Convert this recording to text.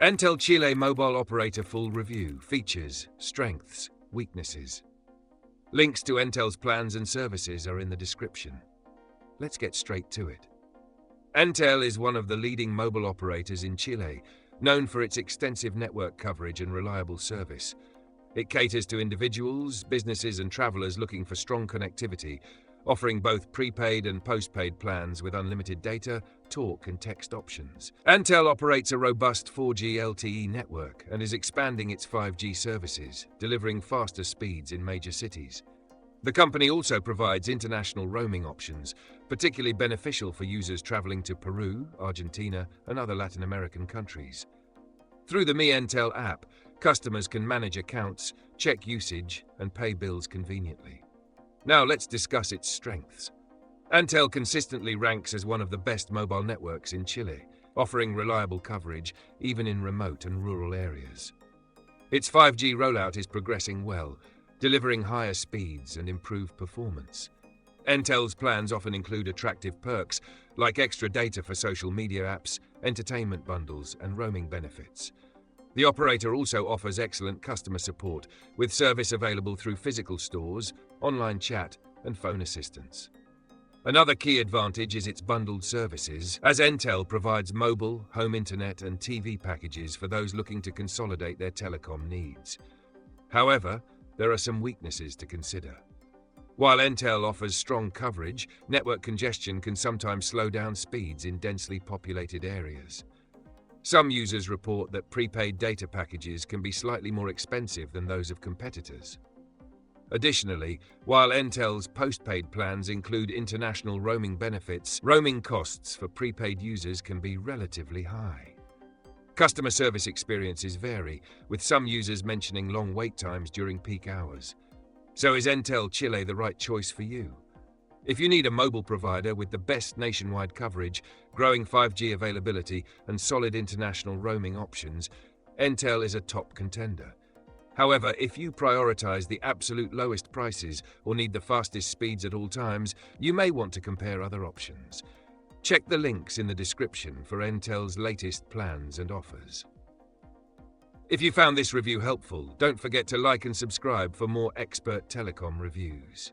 Entel Chile Mobile Operator Full Review. Features, strengths, weaknesses. Links to Entel's plans and services are in the description. Let's get straight to it. Entel is one of the leading mobile operators in Chile, known for its extensive network coverage and reliable service. It caters to individuals, businesses and travelers looking for strong connectivity, offering both prepaid and postpaid plans with unlimited data, talk and text options. Entel operates a robust 4G LTE network and is expanding its 5G services, delivering faster speeds in major cities. The company also provides international roaming options, particularly beneficial for users traveling to Peru, Argentina, and other Latin American countries. Through the Mi Entel app, customers can manage accounts, check usage, and pay bills conveniently. Now let's discuss its strengths. Entel consistently ranks as one of the best mobile networks in Chile, offering reliable coverage even in remote and rural areas. Its 5G rollout is progressing well, delivering higher speeds and improved performance. Entel's plans often include attractive perks like extra data for social media apps, entertainment bundles, and roaming benefits. The operator also offers excellent customer support, with service available through physical stores, online chat, and phone assistance. Another key advantage is its bundled services, as Entel provides mobile, home internet, and TV packages for those looking to consolidate their telecom needs. However, there are some weaknesses to consider. While Entel offers strong coverage, network congestion can sometimes slow down speeds in densely populated areas. Some users report that prepaid data packages can be slightly more expensive than those of competitors. Additionally, while Entel's postpaid plans include international roaming benefits, roaming costs for prepaid users can be relatively high. Customer service experiences vary, with some users mentioning long wait times during peak hours. So is Entel Chile the right choice for you? If you need a mobile provider with the best nationwide coverage, growing 5G availability, and solid international roaming options, Entel is a top contender. However, if you prioritize the absolute lowest prices or need the fastest speeds at all times, you may want to compare other options. Check the links in the description for Entel's latest plans and offers. If you found this review helpful, don't forget to like and subscribe for more expert telecom reviews.